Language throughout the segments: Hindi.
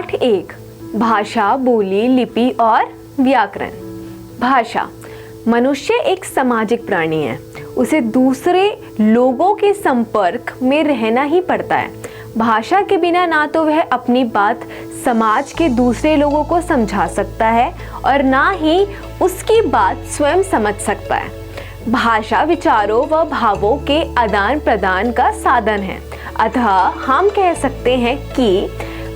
पाठ 1 भाषा, बोली, लिपि और व्याकरण। भाषा। मनुष्य एक सामाजिक प्राणी है, उसे दूसरे लोगों के संपर्क में रहना ही पड़ता है। भाषा के बिना ना तो वह अपनी बात समाज के दूसरे लोगों को समझा सकता है और ना ही उसकी बात स्वयं समझ सकता है। भाषा विचारों व भावों के आदान प्रदान का साधन है। अतः हम कह सकते हैं कि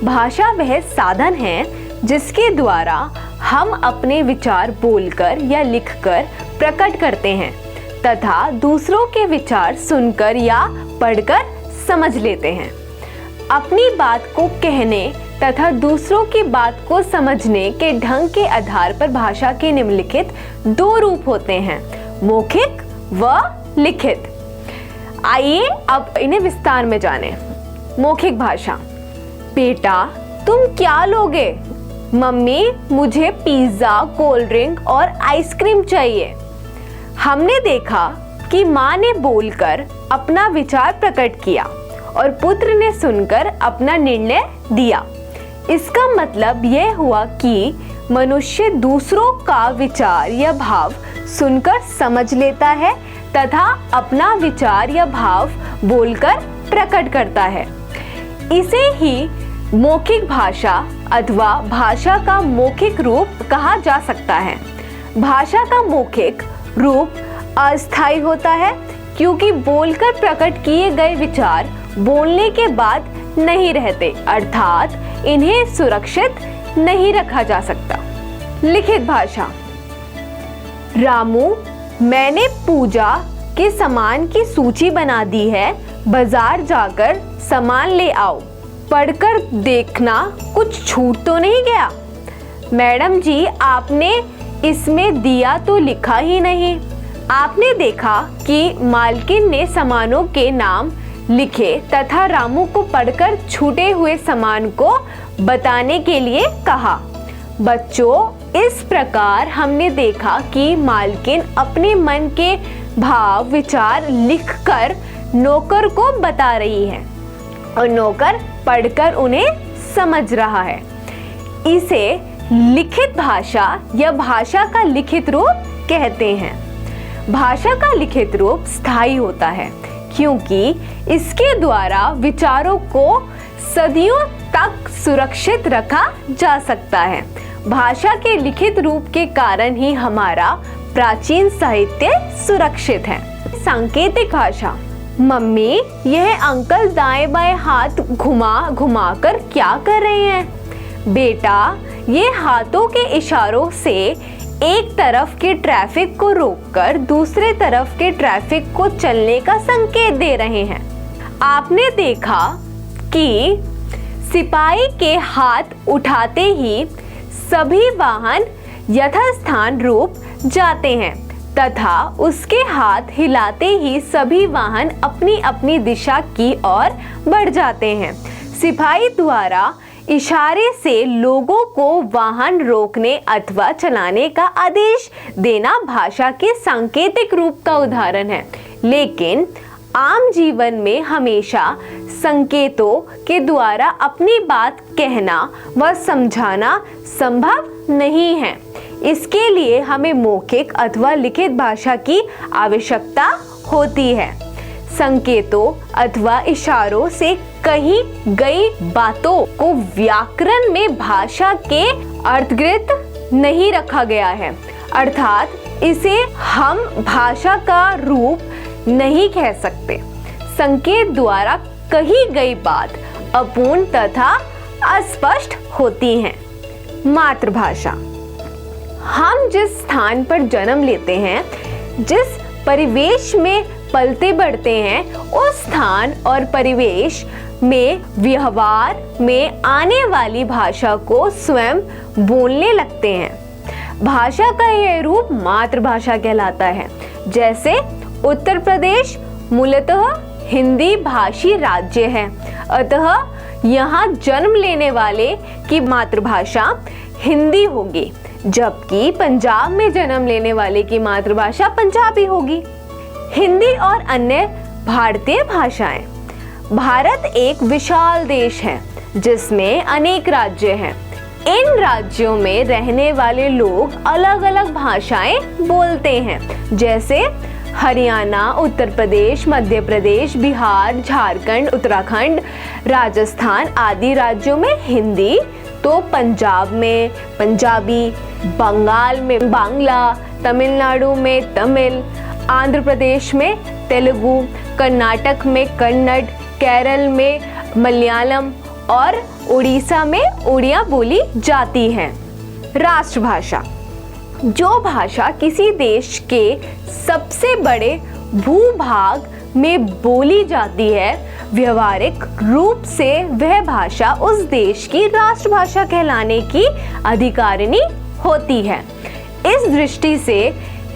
भाषा वह साधन है जिसके द्वारा हम अपने विचार बोलकर या लिखकर प्रकट करते हैं तथा दूसरों के विचार सुनकर या पढ़कर समझ लेते हैं। अपनी बात को कहने तथा दूसरों की बात को समझने के ढंग के आधार पर भाषा के निम्नलिखित 2 रूप होते हैं, मौखिक व लिखित। आइए अब इन्हें विस्तार में जानें। मौखिक भाषा। बेटा तुम क्या लोगे? मम्मी मुझे पिज्जा, कोल्ड ड्रिंक और आइसक्रीम चाहिए। हमने देखा कि माँ ने बोलकर अपना विचार प्रकट किया और पुत्र ने सुनकर अपना निर्णय दिया। इसका मतलब यह हुआ कि मनुष्य दूसरों का विचार या भाव सुनकर समझ लेता है तथा अपना विचार या भाव बोलकर प्रकट करता है। इसे ही मौखिक भाषा अथवा भाषा का मौखिक रूप कहा जा सकता है। भाषा का मौखिक रूप अस्थायी होता है क्योंकि बोलकर प्रकट किए गए विचार बोलने के बाद नहीं रहते, अर्थात इन्हें सुरक्षित नहीं रखा जा सकता। लिखित भाषा। रामू, मैंने पूजा के सामान की सूची बना दी है, बाजार जाकर सामान ले आओ। पढ़कर देखना कुछ छूट तो नहीं गया? मैडम जी, आपने इसमें दिया तो लिखा ही नहीं। आपने देखा कि मालकिन ने सामानों के नाम लिखे तथा रामू को पढ़कर छूटे हुए सामान को बताने के लिए कहा। बच्चों, इस प्रकार हमने देखा कि मालकिन अपने मन के भाव विचार लिखकर नौकर को बता रही है और नौकर पढ़कर उन्हें समझ रहा है। इसे लिखित भाषा या भाषा का लिखित रूप कहते हैं। भाषा का लिखित रूप स्थायी होता है क्योंकि इसके द्वारा विचारों को सदियों तक सुरक्षित रखा जा सकता है। भाषा के लिखित रूप के कारण ही हमारा प्राचीन साहित्य सुरक्षित है। सांकेतिक भाषा। मम्मी, यह अंकल दाएं बाएं हाथ घुमा घुमा कर क्या कर रहे हैं? बेटा, ये हाथों के इशारों से एक तरफ के ट्रैफिक को रोककर दूसरे तरफ के ट्रैफिक को चलने का संकेत दे रहे हैं। आपने देखा कि सिपाही के हाथ उठाते ही सभी वाहन यथास्थान रुक जाते हैं तथा उसके हाथ हिलाते ही सभी वाहन अपनी अपनी दिशा की ओर बढ़ जाते हैं। सिपाही द्वारा इशारे से लोगों को वाहन रोकने अथवा चलाने का आदेश देना भाषा के सांकेतिक रूप का उदाहरण है, लेकिन आम जीवन में हमेशा संकेतों के द्वारा अपनी बात कहना व समझाना संभव नहीं है। इसके लिए हमें मौखिक अथवा लिखित भाषा की आवश्यकता होती है। संकेतों अथवा इशारों से कही गई बातों को व्याकरण में भाषा के अर्थगत नहीं रखा गया है, अर्थात इसे हम भाषा का रूप नहीं कह सकते। संकेत द्वारा कही गई बात अपूर्ण तथा अस्पष्ट होती है। मातृभाषा। हम जिस स्थान पर जन्म लेते हैं, जिस परिवेश में पलते बढ़ते हैं, उस स्थान और परिवेश में व्यवहार में आने वाली भाषा को स्वयं बोलने लगते हैं। भाषा का यह रूप मातृभाषा कहलाता है। जैसे उत्तर प्रदेश मूलतः हिंदी भाषी राज्य है, अतः यहाँ जन्म लेने वाले की मातृभाषा हिंदी होगी, जबकि पंजाब में जन्म लेने वाले की मातृभाषा पंजाबी होगी। हिंदी और अन्य भारतीय भाषाएं। भारत एक विशाल देश है जिसमें अनेक राज्य हैं। इन राज्यों में रहने वाले लोग अलग अलग भाषाएं बोलते हैं, जैसे हरियाणा, उत्तर प्रदेश, मध्य प्रदेश, बिहार, झारखंड, उत्तराखंड, राजस्थान आदि राज्यों में हिंदी, तो पंजाब में पंजाबी, बंगाल में बांग्ला, तमिलनाडु में तमिल, आंध्र प्रदेश में तेलुगु, कर्नाटक में कन्नड़, केरल में मलयालम और उड़ीसा में उड़िया बोली जाती है। राष्ट्रभाषा, जो भाषा किसी देश के सबसे बड़े भूभाग में बोली जाती है, व्यवहारिक रूप से वह भाषा उस देश की राष्ट्रभाषा कहलाने की अधिकारिणी होती है। इस दृष्टि से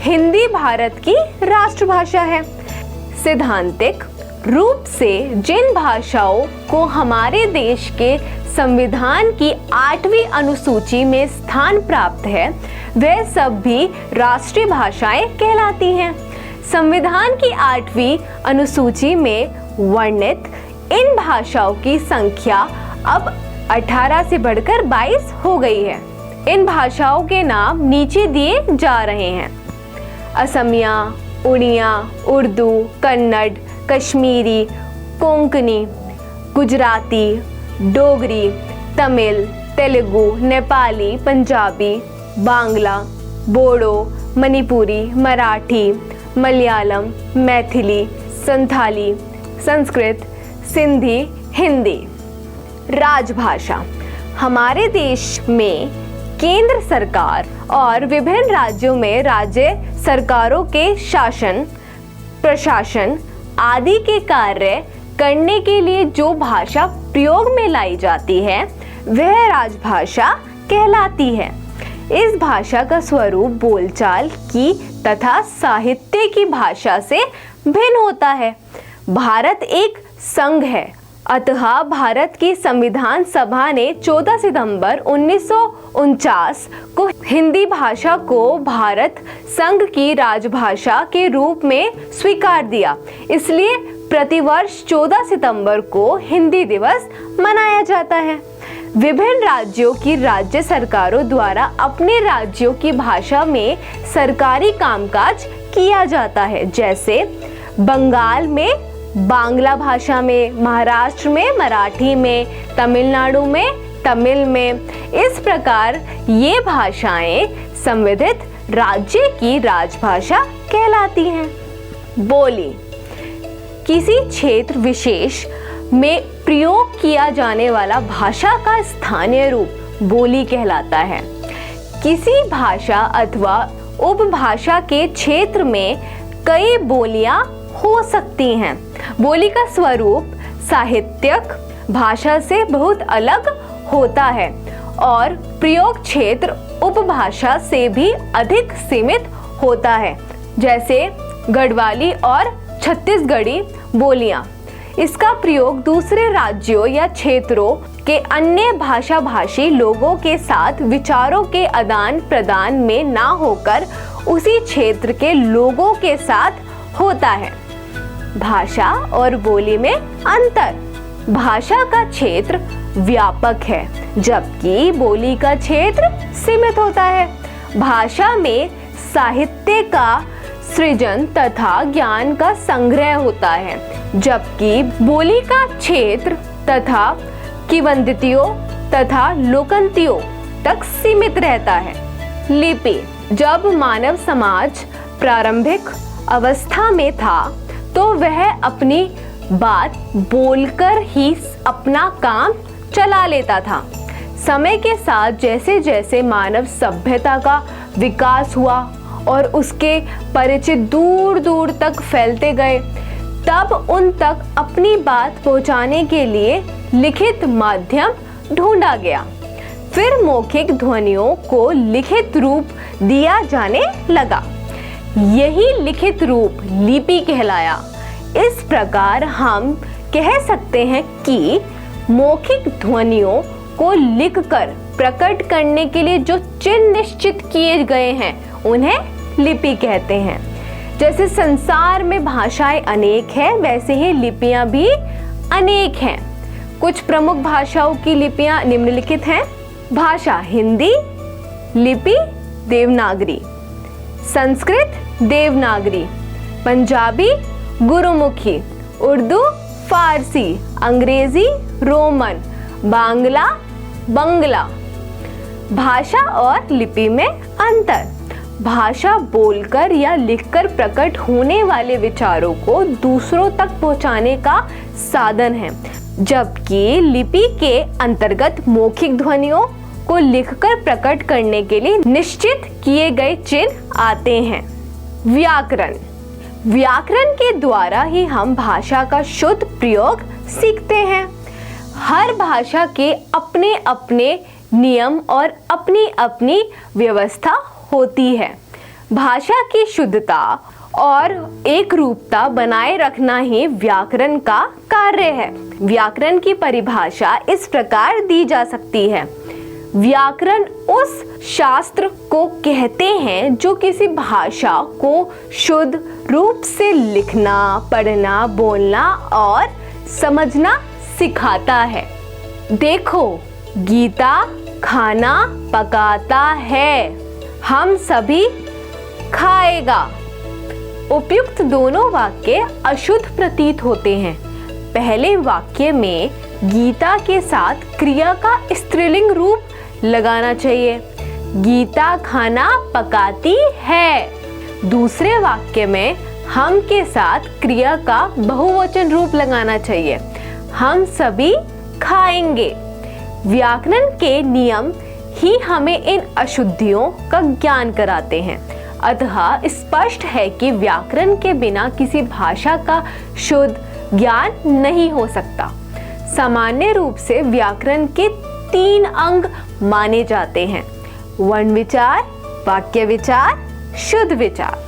हिंदी भारत की राष्ट्रभाषा है। सैद्धांतिक रूप से जिन भाषाओं को हमारे देश के संविधान की 8वीं अनुसूची में स्थान प्राप्त है, वह सब भी राष्ट्रीय भाषाएं कहलाती हैं। संविधान की 8वीं अनुसूची में वर्णित इन भाषाओं की संख्या अब 18 से बढ़कर 22 हो गई है। इन भाषाओं के नाम नीचे दिए जा रहे हैं: असमिया, उड़िया, उर्दू, कन्नड़, कश्मीरी, कोंकणी, गुजराती, डोगरी, तमिल, तेलुगु, नेपाली, पंजाबी, बांग्ला, बोडो, मणिपुरी, मराठी, मलयालम, मैथिली, संथाली, संस्कृत, सिंधी, हिंदी। राजभाषा, हमारे देश में केंद्र सरकार और विभिन्न राज्यों में राज्य सरकारों के शासन, प्रशासन आदि के कार्य करने के लिए जो भाषा प्रयोग में लाई जाती है, वह राजभाषा कहलाती है। इस भाषा का स्वरूप बोलचाल की तथा साहित्य की भाषा से भिन्न होता है। भारत एक संघ है, अतः भारत की संविधान सभा ने 14 सितंबर 1949 को हिंदी भाषा को भारत संघ की राजभाषा के रूप में स्वीकार दिया। इसलिए प्रतिवर्ष 14 सितंबर को हिंदी दिवस मनाया जाता है। विभिन्न राज्यों की राज्य सरकारों द्वारा अपने राज्यों की भाषा में सरकारी कामकाज किया जाता है, जैसे बंगाल में बांग्ला भाषा में, महाराष्ट्र में मराठी में, तमिलनाडु में तमिल में। इस प्रकार ये भाषाएं संविधित राज्य की राजभाषा कहलाती हैं। बोली, किसी क्षेत्र विशेष में प्रयोग किया जाने वाला भाषा का स्थानीय रूप बोली कहलाता है। किसी भाषा अथवा उपभाषा के क्षेत्र में कई बोलियां हो सकती हैं। बोली का स्वरूप साहित्यिक भाषा से बहुत अलग होता है और प्रयोग क्षेत्र उपभाषा से भी अधिक सीमित होता है, जैसे गढ़वाली और छत्तीसगढ़ी बोलियां। इसका प्रयोग दूसरे राज्यों या क्षेत्रों के अन्य भाषा भाषी लोगों के साथ विचारों के आदान प्रदान में ना होकर उसी क्षेत्र के लोगों के साथ होता है। भाषा और बोली में अंतर, भाषा का क्षेत्र व्यापक है जबकि बोली का क्षेत्र सीमित होता है। भाषा में साहित्य का सृजन तथा ज्ञान का संग्रह होता है, जबकि बोली का क्षेत्र तथा किंवदंतियों तथा लोकोक्तियों तक सीमित रहता है। लिपि, जब मानव समाज प्रारंभिक अवस्था में था तो वह अपनी बात बोलकर ही अपना काम चला लेता था। समय के साथ जैसे जैसे मानव सभ्यता का विकास हुआ और उसके परिचय दूर दूर तक फैलते गए, तब उन तक अपनी बात पहुंचाने के लिए लिखित माध्यम ढूंढा गया। फिर मौखिक ध्वनियों को लिखित रूप दिया जाने लगा। यही लिखित रूप लिपि कहलाया। इस प्रकार हम कह सकते हैं कि मौखिक ध्वनियों को लिखकर प्रकट करने के लिए जो चिन्ह निश्चित किए गए हैं उन्हें लिपि कहते हैं। जैसे संसार में भाषाएं अनेक हैं, वैसे ही लिपियां भी अनेक हैं। कुछ प्रमुख भाषाओं की लिपियां निम्नलिखित हैं। भाषा हिंदी, लिपि देवनागरी, संस्कृत देवनागरी, पंजाबी गुरुमुखी, उर्दू फारसी, अंग्रेजी रोमन, बांग्ला बंगला। भाषा और लिपि में अंतर। भाषा बोलकर या लिखकर प्रकट होने वाले विचारों को दूसरों तक पहुंचाने का साधन है, जबकि लिपि के अंतर्गत मौखिक ध्वनियों को लिखकर प्रकट करने के लिए निश्चित किए गए चिन्ह आते हैं। व्याकरण। व्याकरण के द्वारा ही हम भाषा का शुद्ध प्रयोग सीखते हैं। हर भाषा के अपने अपने नियम और अपनी अपनी व्यवस्था होती है। भाषा की शुद्धता और एक रूपता बनाए रखना ही व्याकरण का कार्य है। व्याकरण की परिभाषा इस प्रकार दी जा सकती है। व्याकरण उस शास्त्र को कहते हैं जो किसी भाषा को शुद्ध रूप से लिखना, पढ़ना, बोलना और समझना सिखाता है। देखो, गीता खाना पकाता है, हम सभी खाएगा। उपयुक्त दोनों वाक्य अशुद्ध प्रतीत होते हैं। पहले वाक्य में गीता के साथ क्रिया का स्त्रीलिंग रूप लगाना चाहिए, गीता खाना पकाती है। दूसरे वाक्य में हम के साथ क्रिया का बहुवचन रूप लगाना चाहिए, हम सभी खाएंगे। व्याकरण के नियम ही हमें इन अशुद्धियों का ज्ञान कराते हैं। अतः स्पष्ट है कि व्याकरण के बिना किसी भाषा का शुद्ध ज्ञान नहीं हो सकता। सामान्य रूप से व्याकरण के 3 अंग माने जाते हैं: वर्ण विचार, वाक्य विचार, शुद्ध विचार।